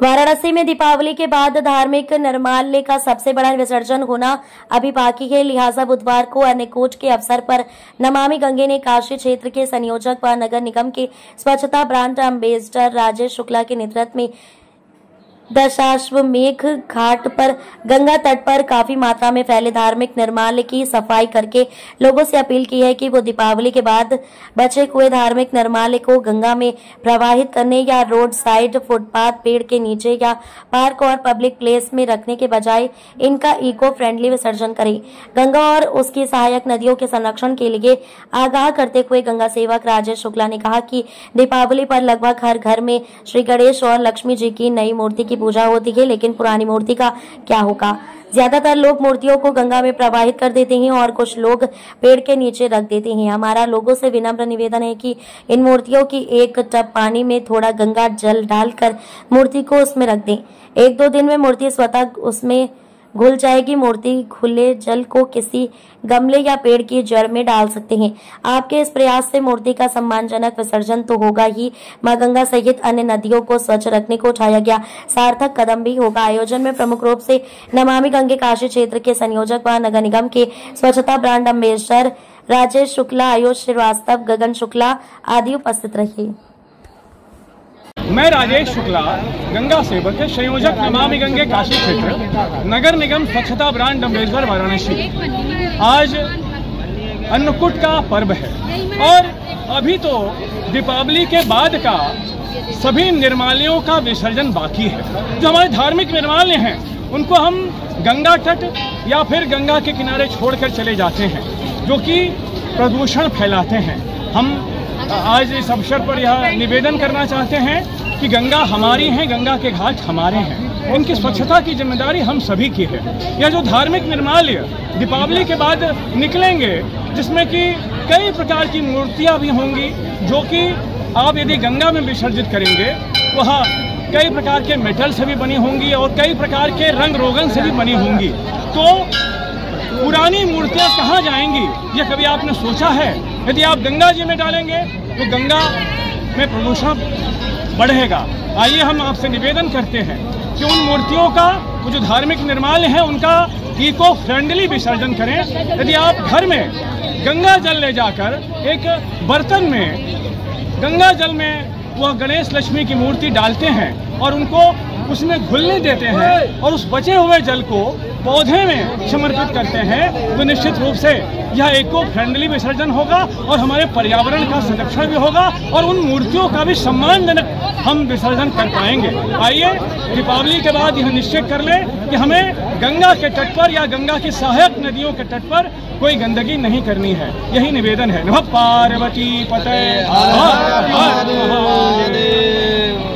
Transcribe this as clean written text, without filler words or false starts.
वाराणसी में दीपावली के बाद धार्मिक निर्माल्य का सबसे बड़ा विसर्जन होना अभी बाकी है। लिहाजा बुधवार को अन्नकूट के अवसर पर नमामि गंगे ने काशी क्षेत्र के संयोजक व नगर निगम के स्वच्छता ब्रांड एम्बेसडर राजेश शुक्ला के नेतृत्व में दशाश्वमेध घाट पर गंगा तट पर काफी मात्रा में फैले धार्मिक निर्माल्य की सफाई करके लोगों से अपील की है कि वो दीपावली के बाद बचे हुए धार्मिक निर्माल्य को गंगा में प्रवाहित करने या रोड साइड, फुटपाथ, पेड़ के नीचे या पार्क और पब्लिक प्लेस में रखने के बजाय इनका इको फ्रेंडली विसर्जन करें। गंगा और उसकी सहायक नदियों के संरक्षण के लिए आगाह करते हुए गंगा सेवक राजेश शुक्ला ने कहा कि दीपावली पर लगभग हर घर में श्री गणेश और लक्ष्मी जी की नई मूर्ति की पूजा होती है, लेकिन पुरानी मूर्ति का क्या होगा। ज्यादातर लोग मूर्तियों को गंगा में प्रवाहित कर देते हैं और कुछ लोग पेड़ के नीचे रख देते हैं। हमारा लोगों से विनम्र निवेदन है कि इन मूर्तियों की एक टब पानी में थोड़ा गंगा जल डालकर मूर्ति को उसमें रख दें। 1-2 दिन में मूर्ति स्वतः उसमें घुल जाएगी। मूर्ति खुले जल को किसी गमले या पेड़ की जड़ में डाल सकते हैं। आपके इस प्रयास से मूर्ति का सम्मानजनक विसर्जन तो होगा ही, मां गंगा सहित अन्य नदियों को स्वच्छ रखने को उठाया गया सार्थक कदम भी होगा। आयोजन में प्रमुख रूप से नमामि गंगे काशी क्षेत्र के संयोजक व नगर निगम के स्वच्छता ब्रांड एम्बेसडर राजेश शुक्ला, आयुष श्रीवास्तव, गगन शुक्ला आदि उपस्थित रहे। मैं राजेश शुक्ला, गंगा सेवक के संयोजक नमामि गंगे काशी क्षेत्र, नगर निगम स्वच्छता ब्रांड एम्बेसडर वाराणसी। आज अन्नकूट का पर्व है और अभी तो दीपावली के बाद का सभी निर्माल्यों का विसर्जन बाकी है। जो हमारे धार्मिक निर्माल्य हैं उनको हम गंगा तट या फिर गंगा के किनारे छोड़कर चले जाते हैं, जो कि प्रदूषण फैलाते हैं। हम आज इस अवसर पर यह निवेदन करना चाहते हैं कि गंगा हमारी है, गंगा के घाट हमारे हैं, इनकी स्वच्छता की जिम्मेदारी हम सभी की है। यह जो धार्मिक निर्माल्य दीपावली के बाद निकलेंगे, जिसमें कि कई प्रकार की मूर्तियां भी होंगी, जो कि आप यदि गंगा में विसर्जित करेंगे, वह कई प्रकार के मेटल से भी बनी होंगी और कई प्रकार के रंग रोगन से भी बनी होंगी। तो पुरानी मूर्तियां कहाँ जाएंगी, यह कभी आपने सोचा है? यदि आप गंगा जी में डालेंगे तो गंगा में प्रदूषण बढ़ेगा। आइए हम आपसे निवेदन करते हैं कि उन मूर्तियों का, वो जो धार्मिक निर्माल्य है, उनका इको फ्रेंडली विसर्जन करें। यदि आप घर में गंगा जल ले जाकर एक बर्तन में गंगा जल में वह गणेश लक्ष्मी की मूर्ति डालते हैं और उनको उसमें घुलने देते हैं और उस बचे हुए जल को पौधे में समर्पित करते हैं, तो निश्चित रूप से यह इको फ्रेंडली विसर्जन होगा और हमारे पर्यावरण का संरक्षण भी होगा और उन मूर्तियों का भी सम्मानजनक हम विसर्जन कर पाएंगे। आइए दीपावली के बाद यह निश्चय कर लें कि हमें गंगा के तट पर या गंगा की सहायक नदियों के तट पर कोई गंदगी नहीं करनी है। यही निवेदन है। नमः पार्वती पते।